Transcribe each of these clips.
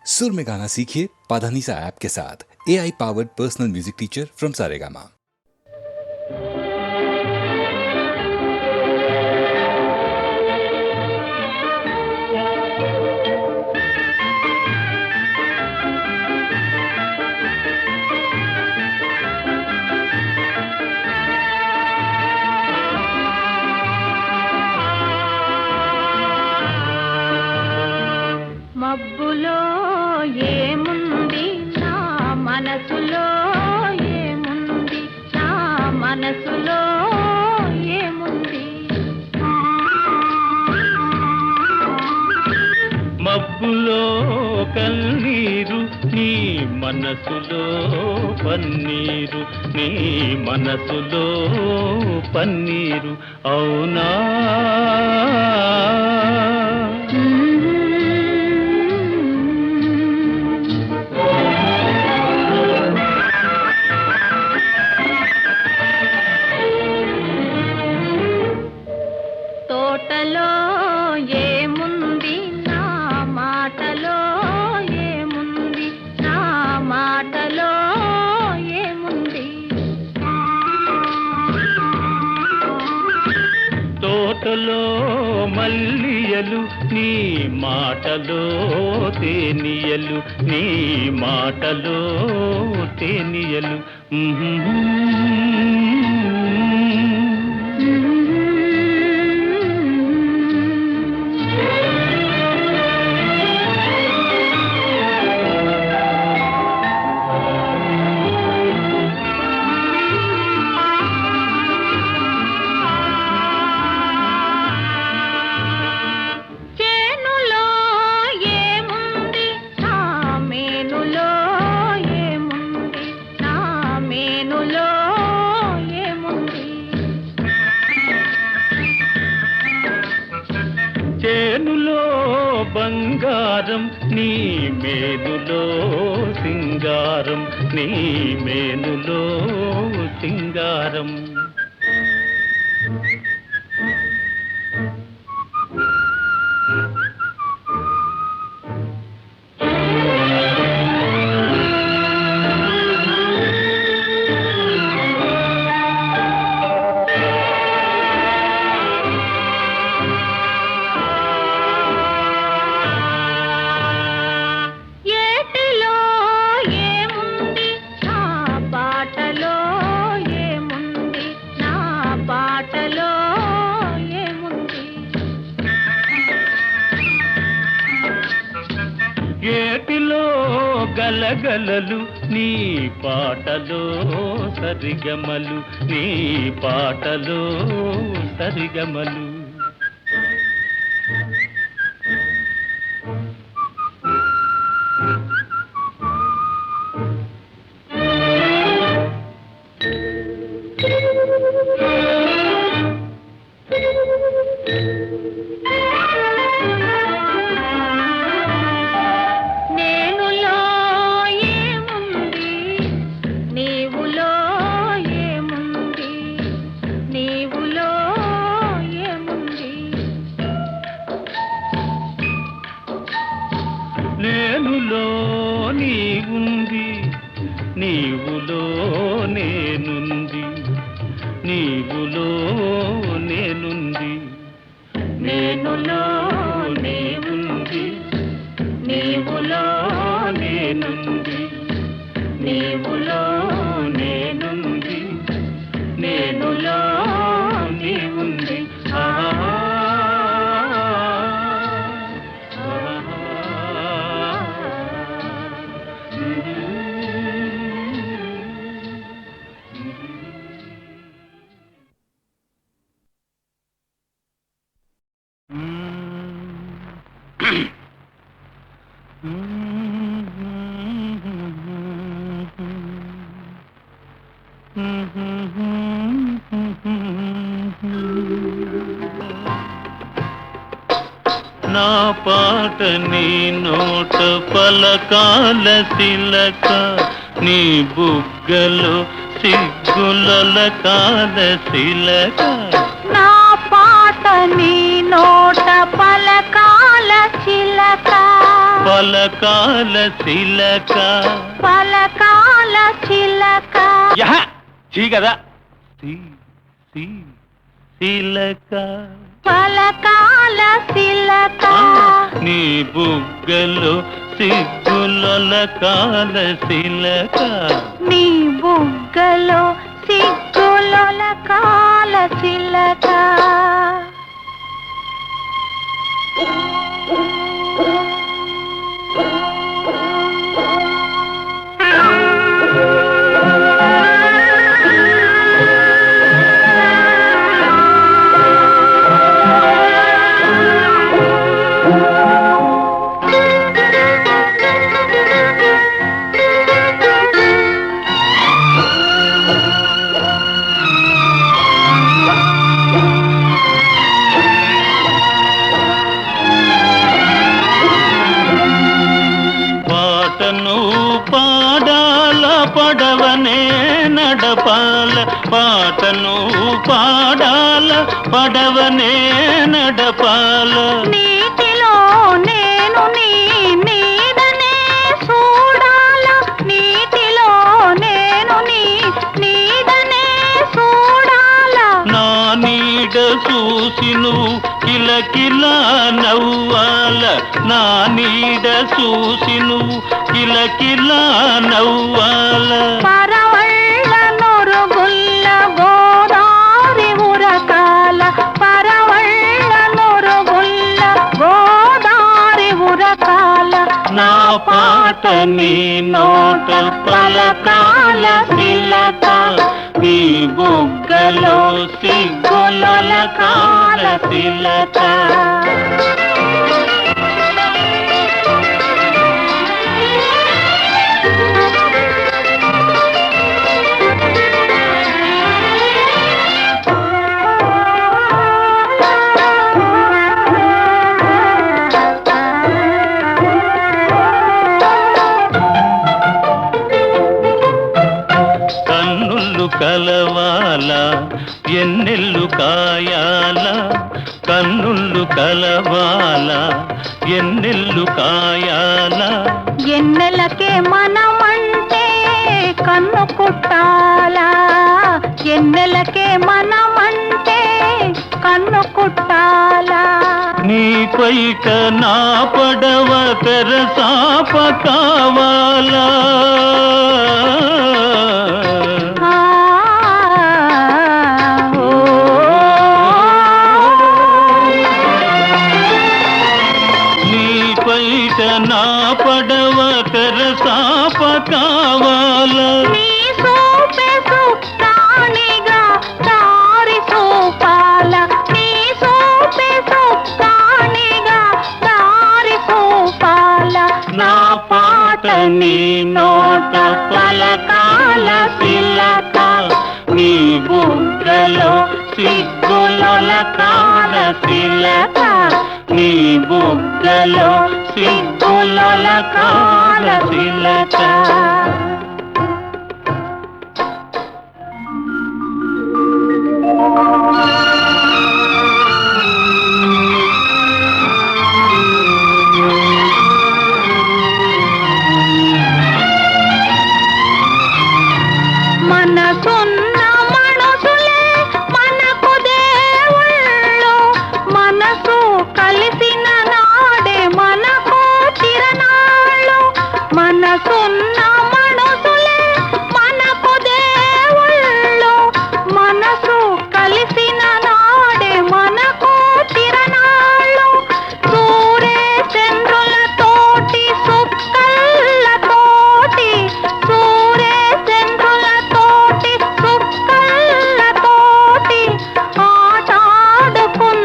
सुर में गाना सीखिए पाधानीसा ऐप के साथ। AI powered personal music teacher from Saregama. మబ్బులో ఏముంది నా మనసులో ఏముంది నా మనసులో ఏముంది మబ్బులో కన్నీరు నీ మనసులో పన్నీరు నీ మనసులో పన్నీరు అవునా తోటలో ఏముంది నా మాటలో ఏముంది నా మాటలో ఏముంది తోటలో మల్లియలు నీ మాటలో తేనియలు నీ మాటలో తేనియలు చేనులో ఏముంది నా మేనులో ఏముంది నా మేనులో ఏముంది చేనులో బంగారం నీ మేనులో సింగారం నీ మేనులో సింగారం ఏటిలో ఏముంది నా బాటలో ఏముంది నా బాటలో ఏముంది ఏటిలో గలగలలు నీ పాటలో సరిగమలు నీ పాటలో సరిగమలు నేనులో ఏముంది నీవులో ఏముంది నీవులో ఏముంది నేనులో నీవుంది నీవులో నేనుంది నీవులో నేనుంది నేనులో నీవుంది నీవులో నేనుంది నీవులో నేనుంది నేనులో నీవుంది నా పాట నీ నోట పలకాల శిలక నీ బుగ్గలో సిగ్గుల కాల శిలక నా పాట నీ నోట పలకాల చిలక పలకాల శిలక పలకాల చిలక యహ చీ కదా శిలక పలకాల చిలక నీ బుగ్గలో సిగ్గులొలకాల శిలక నీ బుగ్గలో సిగ్గులొలకాల చిలక పాటను పాడాల పడవనే నడపాల పాటను పాడాల పడవనే నడపాల నీటిలో నేను నీ నీడనే చూడాల నీటిలో నేను నీ నీడనే చూడాల నా నీడ చూసి నువ్వు కిలకిలా నవ్వాల నా నీడ చూసి నువ్వు కిలకిలా నవ్వాల పరవళ్ళ నొరుగుల్ల గోదారి ఉరకాల పరవళ్ళ నొరుగుల్ల గోదారి ఉరకాల నా పాట నీ నోట పలకాల శిలక నీ బుగ్గలో సిగ్గులొలకాల శిలక కన్నుళ్ళు కలవాల ఎన్నెల్లు కాయాల కన్నుళ్ళు కలవాల ఎన్నెల్లు కాయాల ఎన్నెలకే మనమంటే కన్ను కుట్టాలా ఎన్నెలకే మనమంటే కన్ను కుట్టాలా నీ పైట నా పడవ తెరసాప కావాలా ఆ, ఓ, నీ పైట నా పడవ తెరసాప కావాలా నీ సూపే సుక్కానిగా దారి చూపాల నీ సూపే సుక్కానిగా దారి చూపాల నా పాట నీ నోట పలకాల శిలక నీ బుగ్గలో సిగ్గులొలకాల శిలక నీ బుగ్గలో సిగ్గులొలకాల శిలక మనసున్న మనసులే మనకు దేవుళ్ళు మనసు కలిసిన నాడే మనకు చిరనాళ్ళు మనసున్న మనసులే మనకు దేవుళ్ళు మనసు కలిసిన నాడే మనకు చిరనాళ్ళు సూరే చంద్రులతోటి సుక్కలతోటి సూరే చంద్రులతోటి సుక్కలతోటి ఆటాడుకుందాము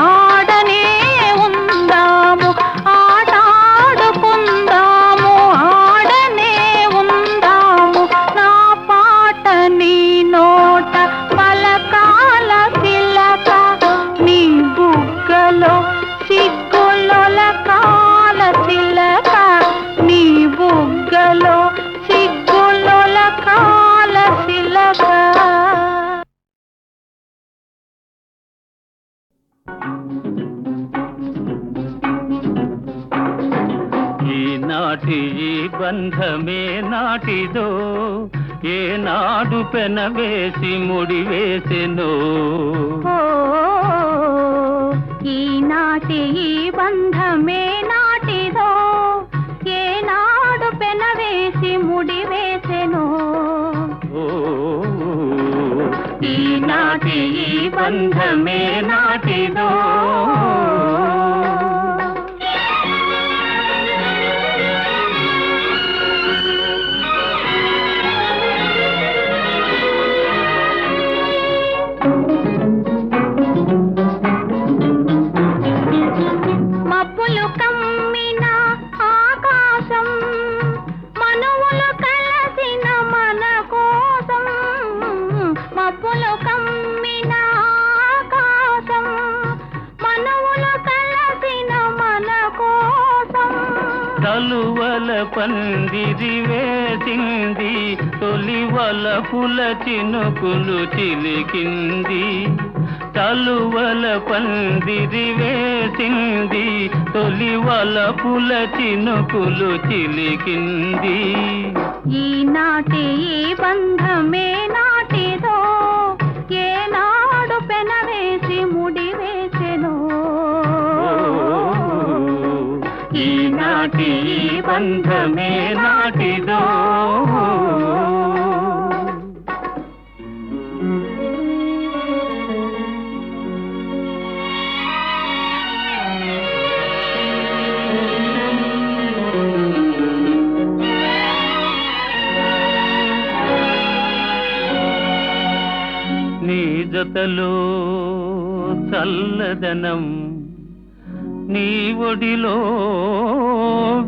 ఆడనే ఉందాము ఆటాడుకుందాము ఆడ ఈనాటి ఈ బంధమే నాటిదో ఏనాడు పెనవేసి ముడివేసెనో ఈనాటి ఈ బంధమే నాటిదో ఏనాడు పెనవేసి ముడివేసెనో ఈనాటి ఈ బంధమే నాటిదో మబ్బులు కమ్మిన ఆకాశం మనువులు కలసిన మన కోసం మబ్బులు కమ్మిన ఆకాశం మనువులు కలసిన మన కోసం తలువల పందిరి వేసింది తొలివల పుల చినుకులు చిలికింది తలువల పందిరి వేసింది తొలివల పుల చినుకులు చిలికింది ఈనాటి ఈ బంధమే నాటిదో ఏనాడు పెనవేసి ముడివేసెనో ఈనాటి ఈ బంధమే నాటిదో నీ జతలో చల్లదనం నీ ఒడిలో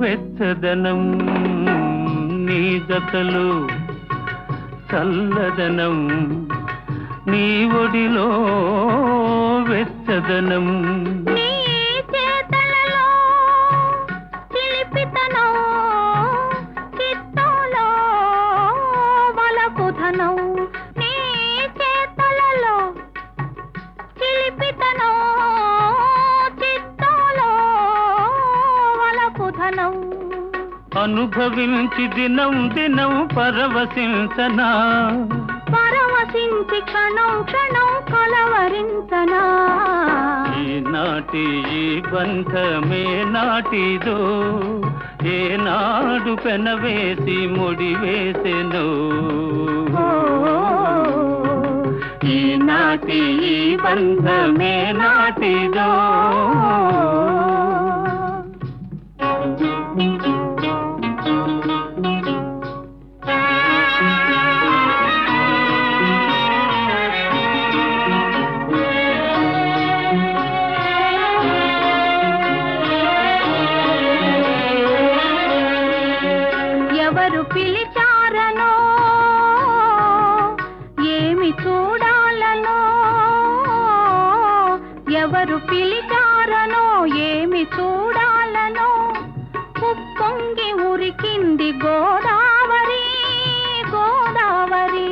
వెచ్చదనం నీ జతలో చల్లదనం నీ ఒడిలో వెచ్చదనం నీ చేతలలో చిలిపితనం చిత్తోలో వలపుధనం నీ చేతలలో చిలిపితనం చిత్తోలో వలపుధనం అనుభవించి దినం దినం పరవశించనా పరవశించి క్షణం క్షణం కలవరించనా ఈనాటి ఈ బంధమే నాటిదో ఏనాడు పెనవేసి ముడివేసెనో ఈనాటి ఈ బంధమే నాటిదో ఎవరు పిలిచారనో ఏమి చూడాలనో ఎవరు పిలిచారనో ఏమి చూడాలనో ఉప్పొంగి ఉరికింది గోదావరి గోదావరి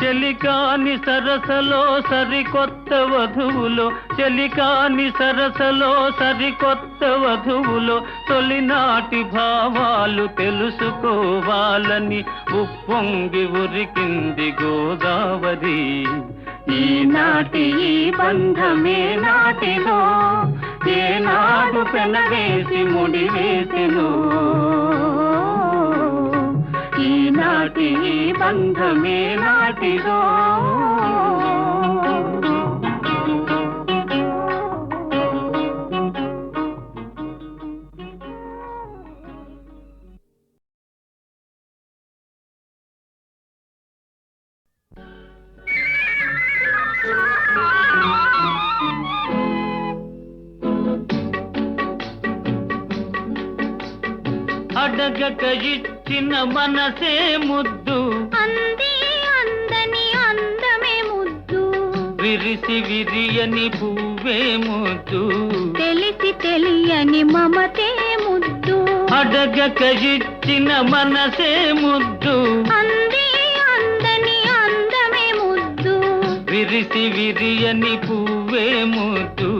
చెలికాని సరసలో సరికొత్త వధువులో చెలికాని సరసలో సరికొత్త వధువులో తొలినాటి భావాలు తెలుసుకోవాలని ఉప్పొంగి ఉరికింది గోదావరి ఈనాటి ఈ బంధమే నాటిదో ఏనాడు పెనవేసి ముడివేసెనో ఈనాటి ఈ బంధమే నాటిదో అడగక ఇచ్చిన మనసే ముద్దు అంది అందని అందమే ముద్దు విరిసి విరియని పువ్వే ముద్దు తెలిసి తెలియని మమతే ముద్దు అడగక ఇచ్చిన మనసే ముద్దు అంది అందని అందమే ముద్దు విరిసి విరియని పువ్వే ముద్దు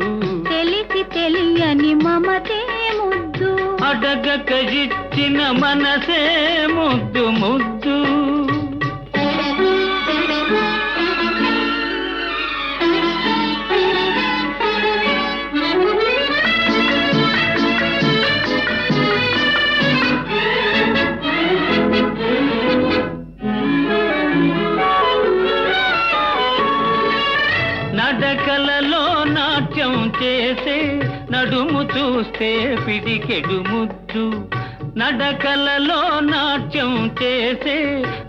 తెలిసి తెలియని మమతే ముద్దు అడగక ఇచ్చిన మనసే ముద్దు ముద్దు. నడకలలో నాట్యం చేసే నడుము చూస్తే పిడికెడు ముద్దు. నడకలలో నాట్యం చేసే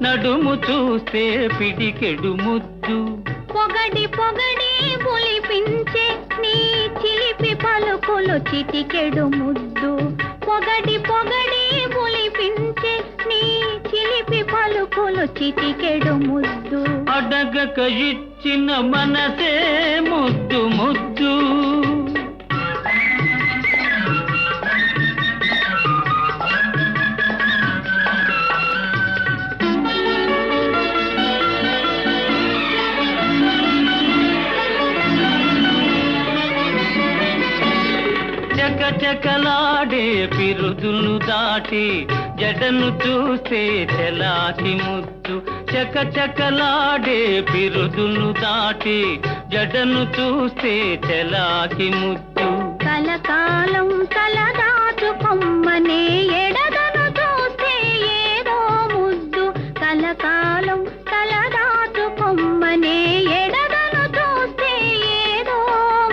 నడుము చూస్తే పిడికెడు ముద్దు. పొగడి పొగడి పులిపించే నీ చిలిపి పలుకులు చిటికెడు ముద్దు. పొగడి పొగడి పులిపించే నీ చిలిపి పలుకులు చిటికెడు ముద్దు. అడగక ఇచ్చిన మనసే ముద్దు ముద్దు. చకచకలాడే పిరుదులు దాటి జడను చూస్తే చెలాకి ముద్దు. చకచకలాడే పిరుదులు దాటి జడను చూస్తే చెలాకి ముద్దు. కలకాలం తలదాచుకొమ్మనే ఎడదను చూస్తే ఏదో ముద్దు. కలకాలం తలదాచుకొమ్మనే ఎడదను చూస్తే ఏదో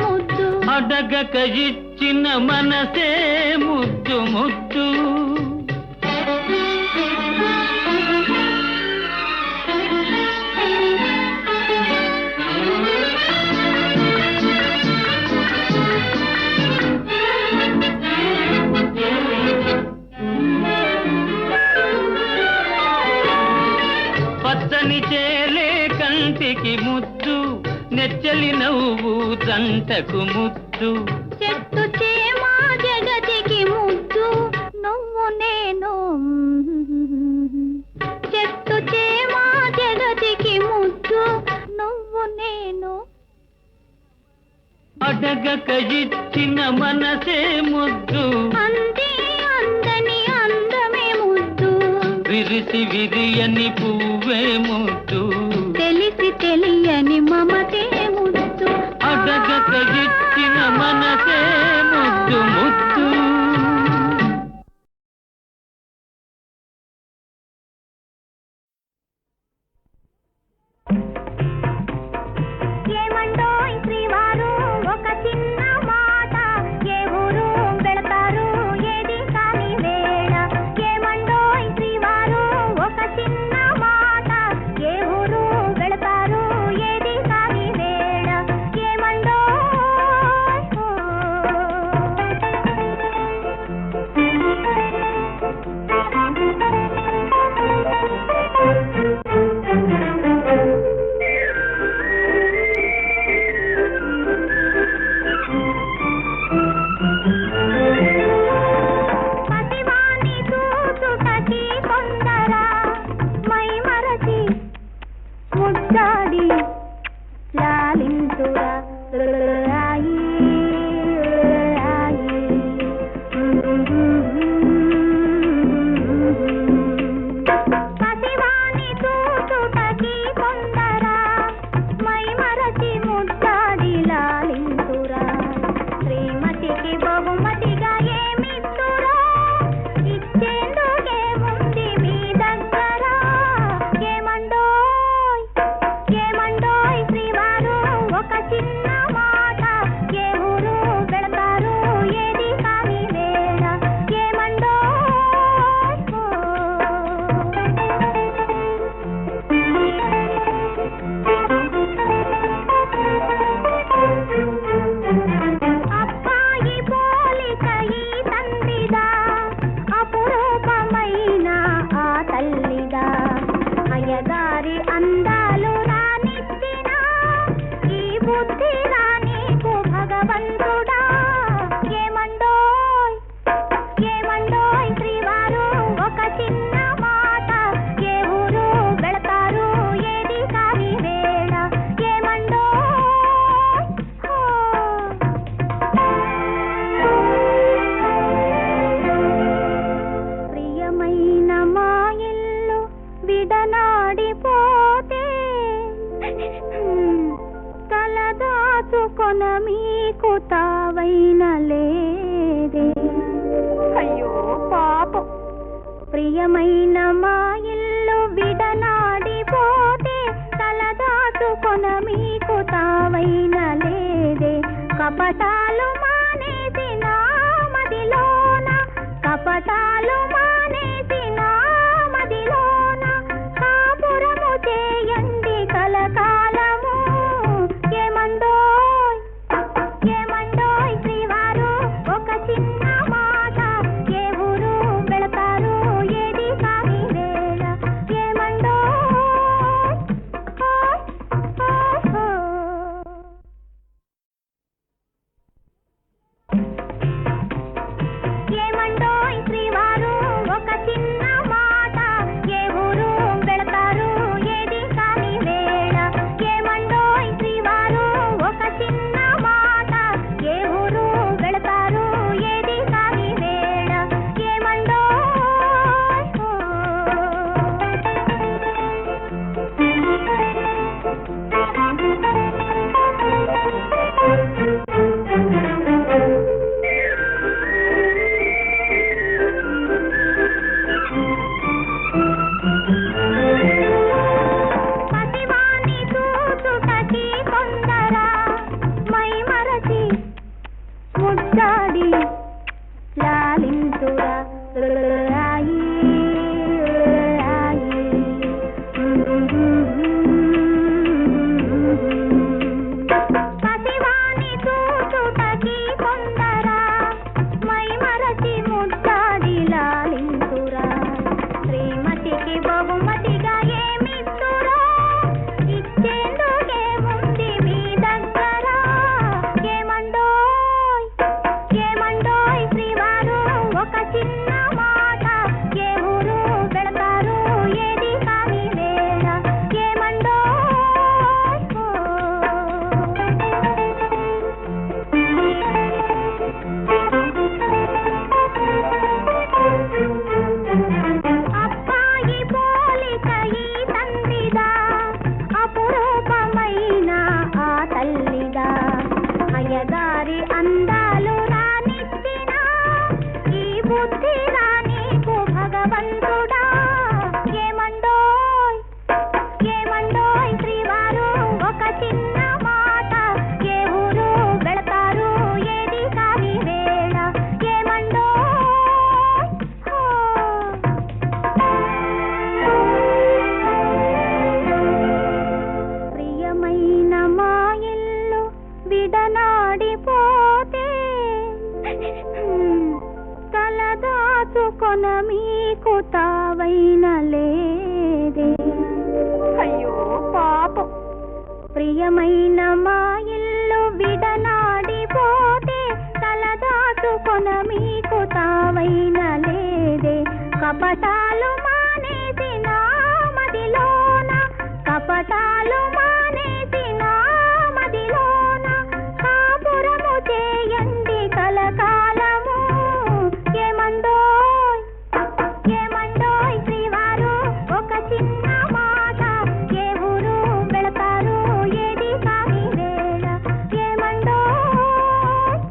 ముద్దు. అడగక ఇచ్చిన మనసే ముద్దు ముద్దు. పచ్చని చేలే కంటికి ముద్దు. నెచ్చలి నవ్వు జంటకు ముద్దు. చెట్టు చేమా జగతికి ముద్దు. నువ్వు నేను చెట్టు చేమా జగతికి ముద్దు. నువ్వు నేను అడగక ఇచ్చిన మనసే ముద్దు. అంది అందని అందమే ముద్దు. విరిసి విరియని పువ్వే ముద్దు. తెలిసి తెలియని మమతే ముద్దు. అడగక ఇచ్చిన మనసే ముద్దు ముద్దు. ఏమండోయ్ శ్రీవారు ఒక చిన్న మాట. ఏ ఊరు వెళతారు ఏది కాని వేళ. ఏమండోయ్ శ్రీవారు ఒక చిన్న మాట. ఏ ఊరు వెళతారు ఏది కాని వేళ. ఏమండోయ్ ప్రియమైన మా ఇల్లు విడనాడిపోతే తలదాచుకొన మీకు తావైన లేదే కపటాలు మానేసి నా మదిలోన కపటాలు మానేసి నా మదిలోన కాపురము చేయండి కలకాలము ఏమండోయ్ ఏమండోయ్ శ్రీవారు ఒక చిన్న మాట ఏ ఊరు వెళతారు ఏది కాని వేళ ఏమండోయ్ ఏమండోయ్ శ్రీవారు ఒక చిన్న మాట ఏ ఊరు వెళతారు ఏది కాని వేళ ఏమండోయ్ శ్రీవారు ఒక చిన్న మాట ఏ ఊరు వెళతారు ఏది కాని వేళ పసివాణి చూచుటకి కొందరా మై మరచి ముద్దాడి లాలింతురా రాయి రాయి పసివాణి చూచుటకి కొందరా మై మరచి ముద్దాడి లాలింతురా శ్రీమతికి బహుమతిగా ఏమిస్తురా ఇచ్చేందుకే ఉంది మీ దగ్గర ఏమండోయ్ ఏమండోయ్ శ్రీవారు ఒక చిన్న మాట ఏ ఊరు వెళతారు ఏది కాని వేళ అబ్బాయి పోలిక ఈ తండ్రిదా అపురూపమైన ఆ తల్లిదా అయ్యగారి అందాలు రానిచ్చిన ఈ బుద్ధి రానీకు భగవంతుడా ఏమండోయ్ ఏమండోయ్ శ్రీవారు ఒక చిన్న మాట ఏ ఊరు వెళతారు ఏది కాని వేళ ప్రియమైన మా ఇల్లు విడనాడిపోతే తలదాచుకొన మీకు తావైన లేదే అయ్యో పాపం ప్రియమైన మా ఇల్లు విడనాడిపోతే తలదాచుకొన మీకు తావైన లేదే కపటాలు మానేసి నా మదిలోన కపటాలు మానేసి నా మదిలోన కాపురము చేయండి కలకాలము ఏమండోయ్ ఏమండోయ్ శ్రీవారు ఒక చిన్న మాట ఏ ఊరు వెళతారు ఏది కాని వేళ ఏమండోయ్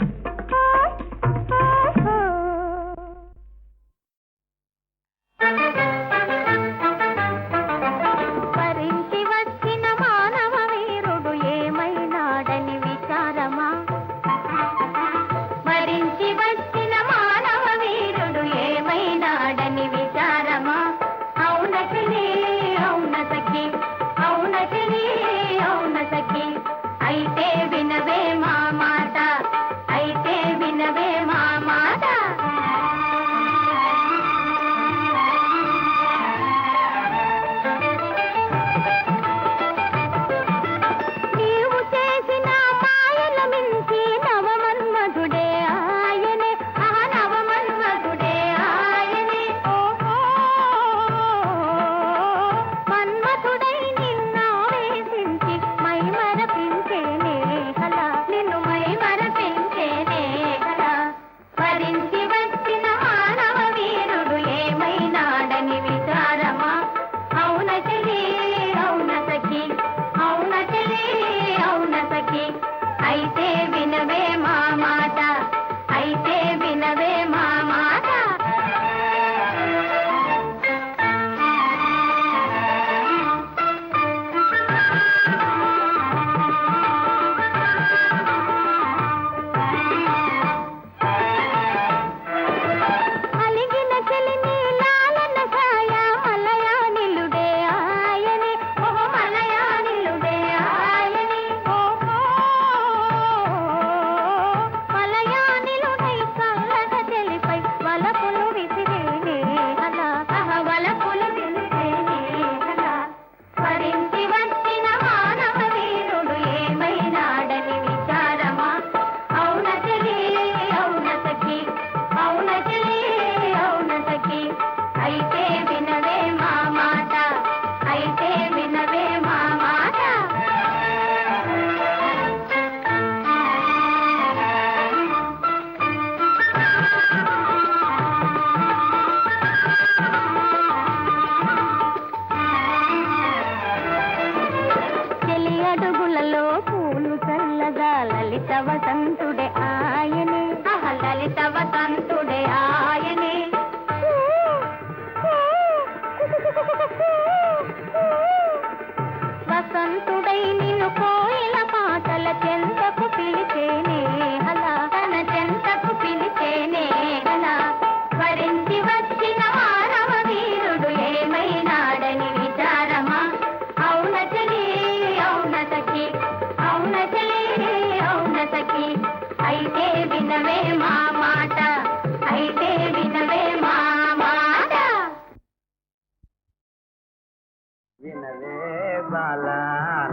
బాల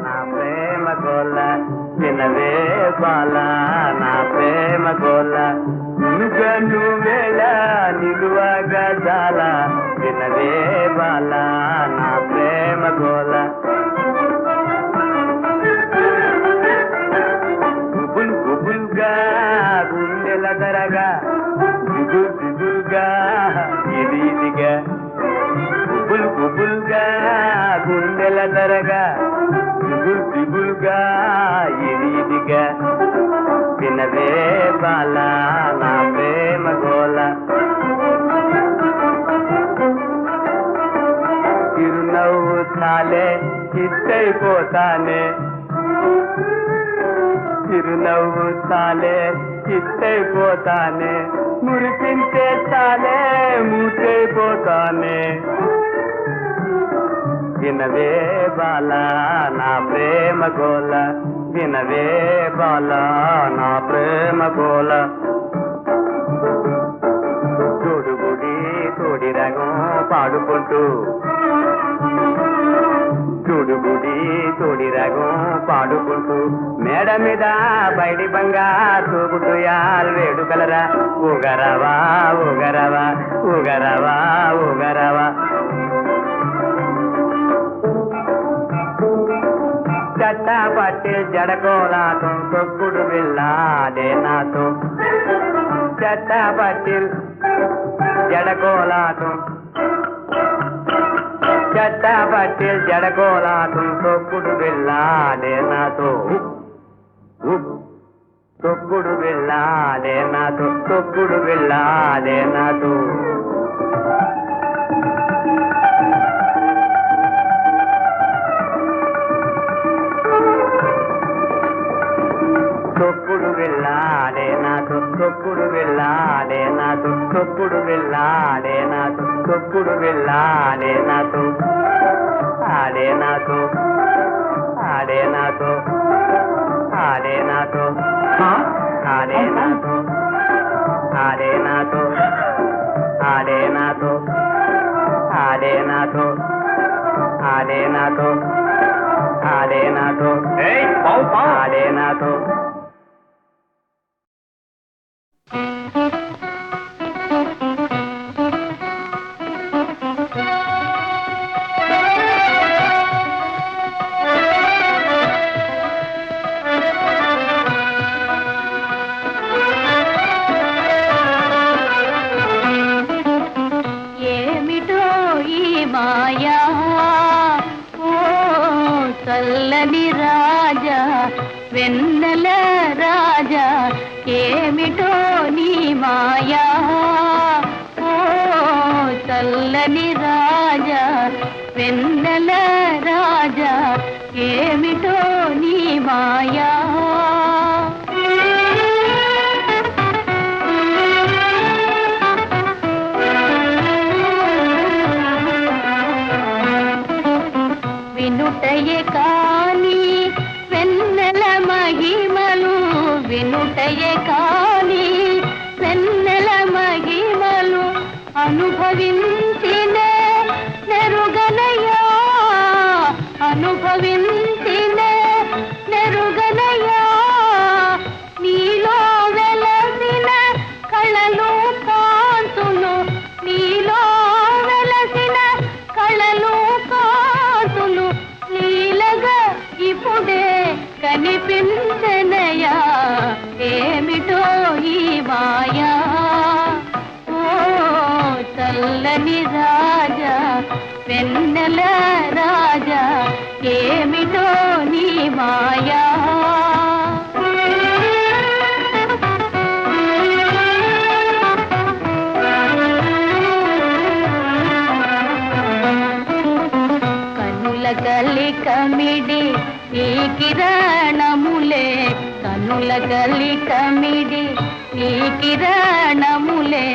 నా ప్రేమ గోల వినవే బాల నా ప్రేమ గోల నుగను వేళ నిలువగా జాల వినవే బాల నా ప్రేమ గోల గుబుల్ గుబుల్గా గుండెల దరగా దిగుల్ దిగుల్గా ఇదిగా గుబుల్ గుబుల్గా గుండెల దరగా దిగుల్ దిగుల్గా ఇదిగా వినవే బాల నా ప్రేమ గోల చిరునవ్వు చాలే చిత్తైపోతానే చిరునవ్వు చాలే చిత్తైపోతానే మురిపించే చాలే మూతైపోతానే వినవే బాల నా ప్రేమ గోల వినవే బాల నా ప్రేమ గోల తోడుగుడి తోడి రగం పాడుకుంటూ తోడుగుడి తోడి రగం పాడుకుంటూ మేడ మీద బయటి బంగా తూగుతూ యాల్ వేడుకలరా ఊగరవా ఊగరవా ఊగరవా ఊగరవా చట్టా పట్టి జడకోలాటం తొక్కుడు వెళ్ళాడే నాతో చట్టా పట్టి జడకోలాటం చట్టా పట్టి జడకోలాటం తొక్కుడు వెళ్ళాడే నాతో తొక్కుడు వెళ్ళాడే నాతో తొక్కుడు వెళ్ళాడే నాతో తొక్కుడు వెళ్ళాడే నాతో తొక్కుడు వెళ్ళాడే నాతో తొక్కుడు వెళ్ళాడే నాతో తొక్కుడు వెళ్ళాడే నాతో ఆడే నాతో ఆడే నాతో ఆడే నాతో ఆడే నాతో ఆడే నాతో ఆడే నాతో ఆడే నాతో ఆడే నాతో ఆడే నాతో ఆడే నాతో మాయా ఓ చల్లని రాజా వెన్నెల రాజా ఏమిటో నీ మాయా ఓ చల్లని రాజా వెన్నెల రాజా ఏమిటో నీ మాయా వినుటయే కాని వెన్నెల మహిమలు వినుటయే కాని వెన్నెల మహిమలు అనుభవించిన నెరుగనయా అనుభవించిన నెరుగనయా నీలో వెలసిన కళలు కాంతులు నీలో వెలసిన కళలు కాంతులు నీలగా ఇప్పుడే కనిపించనయా ఏమిటో ఈ మాయా ఓ చల్లని రాజా వెన్నెల రాజా ఏమిటో నీ మాయా కనుల గలి కమిడి ఈ కిరణములే కనుల గలి కమిడి ఈ కిరణములే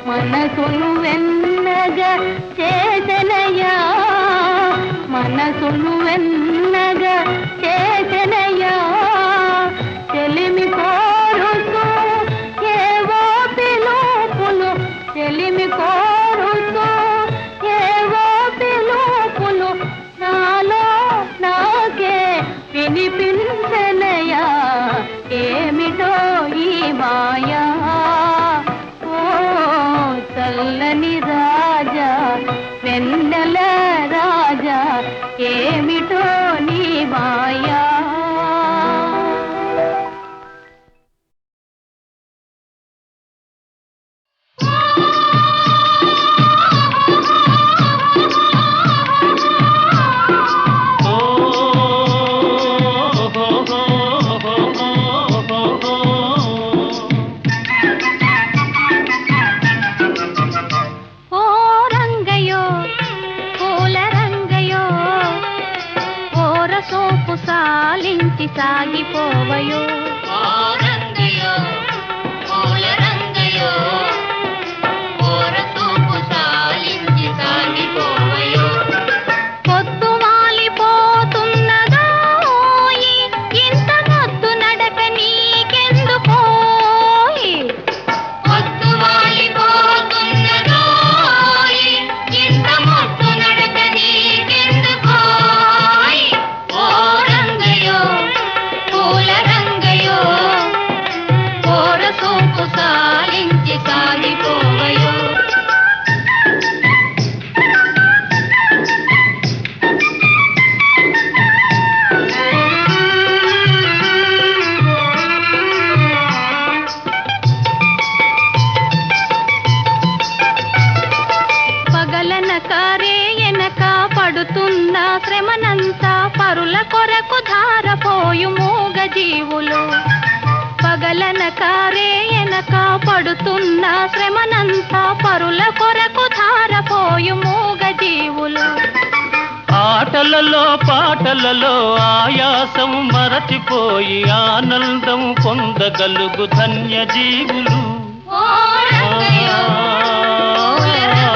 మనసును వెన్నగా చేసనయా మనసును వెన్నగా చేసనయా చెలిమి కోరుతూ ఏవో పిలుపులు చెలిమి కోరుతూ ఏవో పిలుపులు నాలో నా సాలించి సాగిపోవయో పొద్దు వాలిపోతున్నదోయి ఇంత మొద్దు నడక నీకెందుకోయి పొద్దు వాలిపోతున్నదోయి ఇంత మొద్దు నడక నీకెందుకోయి ఓ రంగయో పూల రంగయో కోర సోపు సాలించి సాగిపోవయో పగలనక రేయనక పడుతున్న శ్రమనంతా పరుల కొరకు ధారపోయు మూగ జీవులు పగలనక రేయనక పడుతున్న శ్రమనంతా పరుల కొరకు ధారపోయు మూగ జీవులు ఆటలలో పాటలలో ఆయాసం మరచిపోయి ఆనందం పొందగలుగు ధన్య జీవులు ఓ రంగయో పూల రంగయో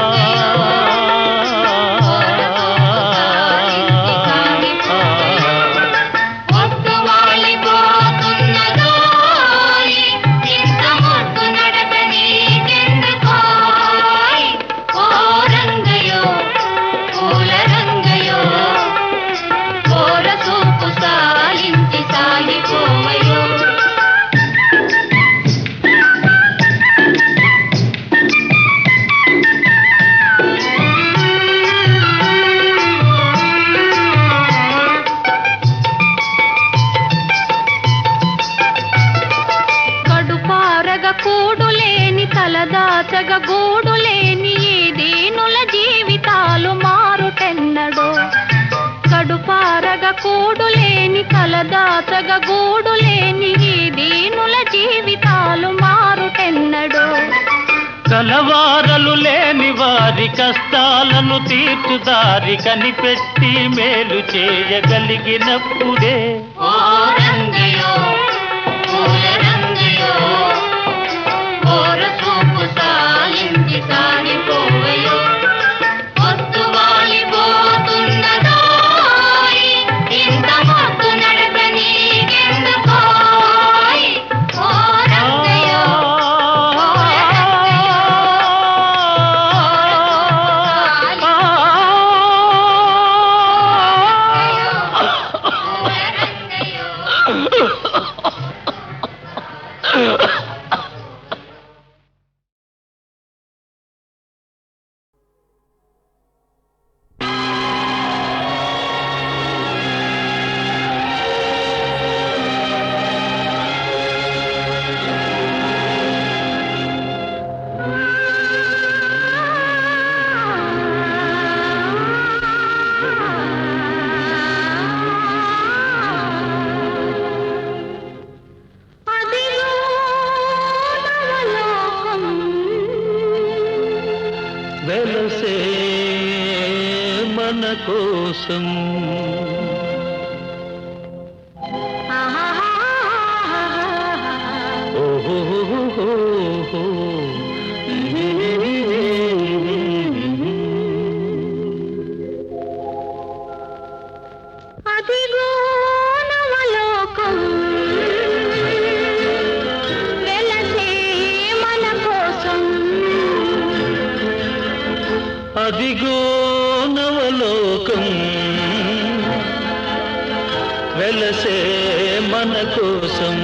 పొద్దు వాలిపోతున్నదోయి ఇంత మొద్దు నడక నీకెందుకోయి ఓ రంగయో పూల రంగయో కోర సూపు సాలించి సాగిపోవయో కడుపారగ కూడులేని తలదాచగ గూడులేని ఈ దీనుల జీవితాలు మారుటెన్నడో కడుపారగ కూడులేని తలదాచగ గూడులేని ఈ దీనుల జీవితాలు మారుటెన్నడో కలవారలు లేని వారి కష్టాలను తీర్చుదారి కనిపెట్టి మేలు చేయగలిగినప్పుడే ఓ రంగయో పూల రంగయో కోర సూపు సాలించి సాగిపోవయో పొద్దు వాలిపోతున్నదోయి ఇంత మొద్దు నడక నీకెందుకోయి ఓ రంగయో అదిగో నవలోకం వెలసే మన కోసం ఓహో అదిగో నవలోకం వెలసే మన కోసం అదిగో నవలోకం వెలసే మన కోసం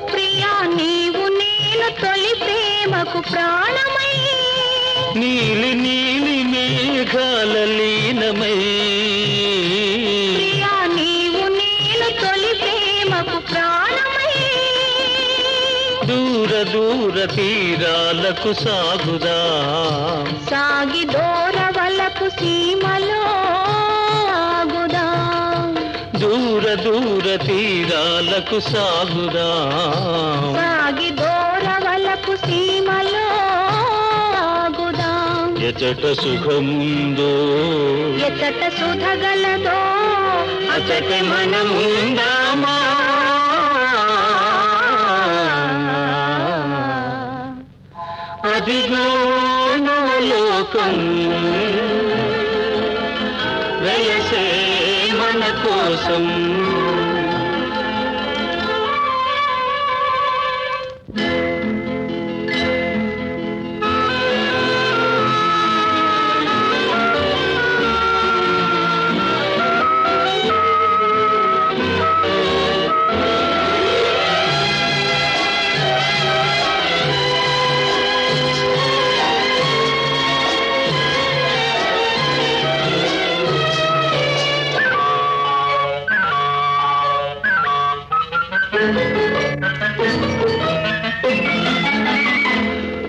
ప్రియా నీవు నే నీలి నీలి మేఘాల లీనమై ప్రియా నీవు నేను తొలి ప్రేమకు ప్రాణమై దూర దూర తీరాలకు సాగుదా సాగి దూరవలపు సీమలో ఆగుదా దూర దూర తీరాలకు సాగుదా సాగి దూరవలపు సీమలో ఆగుదా ఎచట సుఖముందో ఎచ్చట సుధగలదో అచట మనముందామా అదిగో నవలోకం వెలసే మన కోసం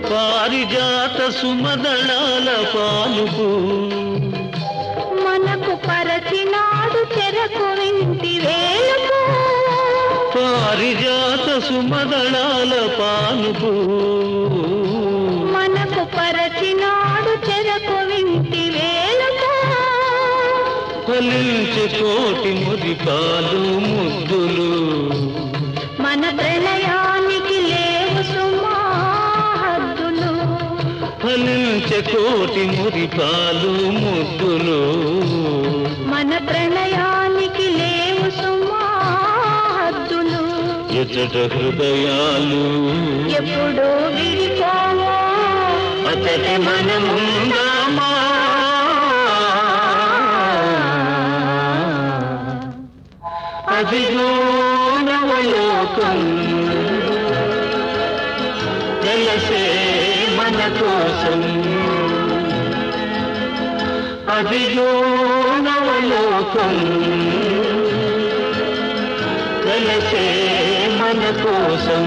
పారిజాత సుమదళాల పాలుపు మనకు పరచినాడు చెరకు వింటి వేలుపు పారిజాత సుమదళాల పాలుపు మనకు పరచినాడు చెరకు వింటి వేలుపు ఫలించే కోటి మురిపాలు ముద్దులు మన ప్రణయానికి లేవు సుమా హద్దులు ఫలించే కోటి మురిపాలు ముద్దులు మన ప్రణయానికి లేవు సుమా హద్దులు ఎచట హృదయాలు ఎప్పుడు విడిపోవో అతటి మనముందామా అదిగో నవలోకం వెలసే మన కోసం అదిగో నవలోకం వెలసే మన కోసం